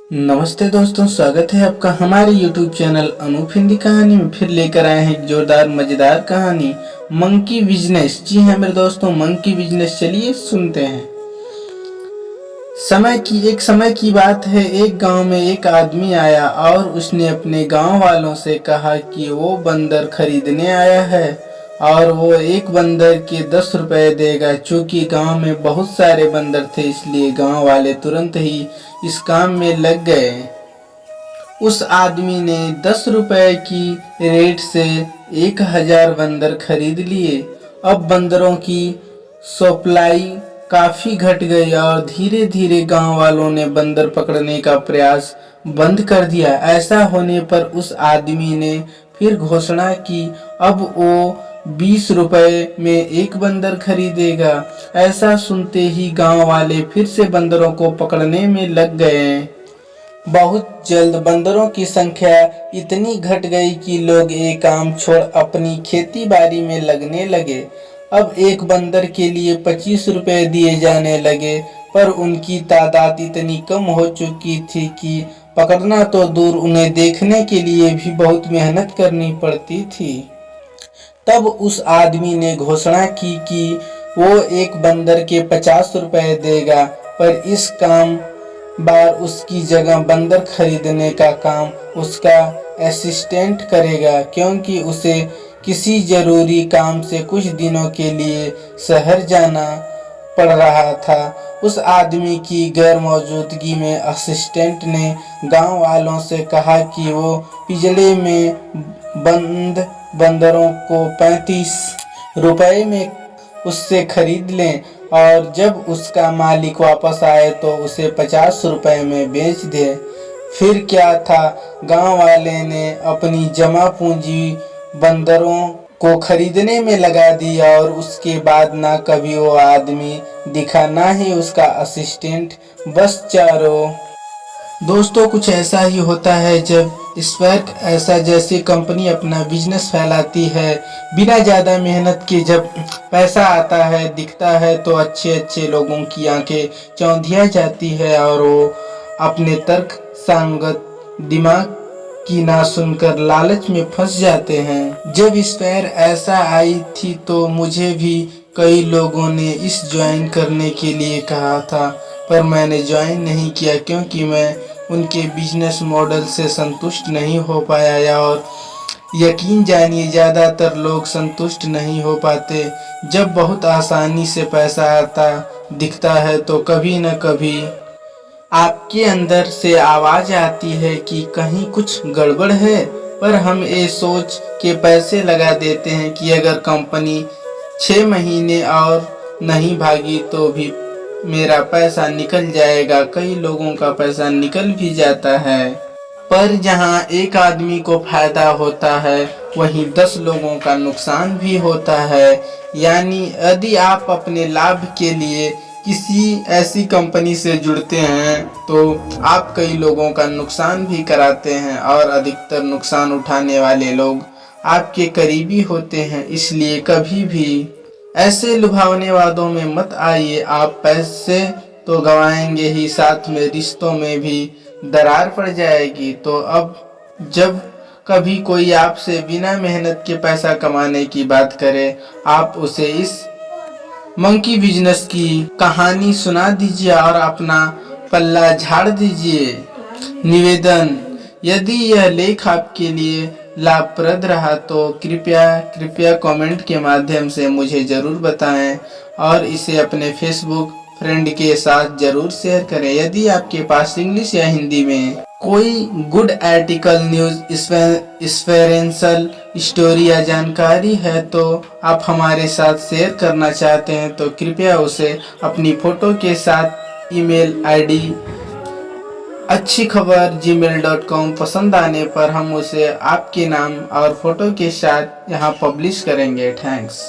नमस्ते दोस्तों, स्वागत है आपका हमारे YouTube चैनल अनूप हिंदी कहानी में। फिर लेकर आए हैं एक जोरदार मजेदार कहानी, मंकी बिजनेस। जी हाँ मेरे दोस्तों, मंकी बिजनेस। चलिए सुनते हैं। समय की बात है। एक गांव में एक आदमी आया और उसने अपने गांव वालों से कहा कि वो बंदर खरीदने आया है और वो एक बंदर के 10 रुपए देगा। चूंकि गांव में बहुत सारे बंदर थे, इसलिए गांव वाले तुरंत ही इस काम में लग गए। उस आदमी ने 10 रुपए की रेट से 1000 बंदर खरीद लिए। अब बंदरों की सप्लाई काफी घट गई और धीरे धीरे गांव वालों ने बंदर पकड़ने का प्रयास बंद कर दिया। ऐसा होने पर उस आदमी ने फिर घोषणा की अब वो 20 रुपए में एक बंदर खरीदेगा। ऐसा सुनते ही गांव वाले फिर से बंदरों को पकड़ने में लग गए। बहुत जल्द बंदरों की संख्या इतनी घट गई कि लोग ये काम छोड़ अपनी खेती बाड़ी में लगने लगे। अब एक बंदर के लिए 25 रुपए दिए जाने लगे, पर उनकी तादाद इतनी कम हो चुकी थी कि पकड़ना तो दूर, उन्हें देखने के लिए भी बहुत मेहनत करनी पड़ती थी। तब उस आदमी ने घोषणा की कि वो एक बंदर के 50 रुपए देगा, पर इस काम बार उसकी जगह बंदर खरीदने का काम उसका असिस्टेंट करेगा, क्योंकि उसे किसी जरूरी काम से कुछ दिनों के लिए शहर जाना पड़ रहा था। उस आदमी की गैर मौजूदगी में असिस्टेंट ने गांव वालों से कहा कि वो पिंजड़े में बंद बंदरों को 35 रुपए में उससे खरीद लें और जब उसका मालिक वापस आए तो उसे 50 रुपए में बेच दे। फिर क्या था, गांव वाले ने अपनी जमा पूंजी बंदरों को खरीदने में लगा दी और उसके बाद ना कभी वो आदमी दिखा, ना ही उसका असिस्टेंट। बस चारों दोस्तों, कुछ ऐसा ही होता है जब स्पार्क ऐसा जैसी कंपनी अपना बिजनेस फैलाती है बिना ज़्यादा मेहनत के। जब पैसा आता है, दिखता है, तो अच्छे अच्छे लोगों की आंखें चौंधिया जाती है और वो अपने तर्क संगत दिमाग की ना सुनकर लालच में फंस जाते हैं। जब स्पार्क ऐसा आई थी तो मुझे भी कई लोगों ने इस ज्वाइन करने के लिए कहा था, पर मैंने ज्वाइन नहीं किया क्योंकि मैं उनके बिजनेस मॉडल से संतुष्ट नहीं हो पाया। और यकीन जानिए, ज़्यादातर लोग संतुष्ट नहीं हो पाते। जब बहुत आसानी से पैसा आता दिखता है तो कभी न कभी आपके अंदर से आवाज़ आती है कि कहीं कुछ गड़बड़ है, पर हम ये सोच के पैसे लगा देते हैं कि अगर कंपनी 6 महीने और नहीं भागी तो भी मेरा पैसा निकल जाएगा। कई लोगों का पैसा निकल भी जाता है, पर जहां एक आदमी को फायदा होता है वहीं 10 लोगों का नुकसान भी होता है। यानी यदि आप अपने लाभ के लिए किसी ऐसी कंपनी से जुड़ते हैं तो आप कई लोगों का नुकसान भी कराते हैं, और अधिकतर नुकसान उठाने वाले लोग आपके करीबी होते हैं। इसलिए कभी भी ऐसे लुभावने वादों में मत आइए। आप पैसे तो गंवाएंगे ही, साथ में रिश्तों में भी दरार पड़ जाएगी। तो अब जब कभी कोई आपसे बिना मेहनत के पैसा कमाने की बात करे, आप उसे इस मंकी बिजनेस की कहानी सुना दीजिए और अपना पल्ला झाड़ दीजिए। निवेदन, यदि यह लेख आपके लिए लाभप्रद रहा तो कृपया कमेंट के माध्यम से मुझे ज़रूर बताएं और इसे अपने फेसबुक फ्रेंड के साथ ज़रूर शेयर करें। यदि आपके पास इंग्लिश या हिंदी में कोई good article, news, experiential story या जानकारी है तो आप हमारे साथ शेयर करना चाहते हैं तो कृपया उसे अपनी फ़ोटो के साथ ईमेल आईडी अच्छीखबर@gmail.com पसंद आने पर हम उसे आपके नाम और फोटो के साथ यहाँ पब्लिश करेंगे। थैंक्स।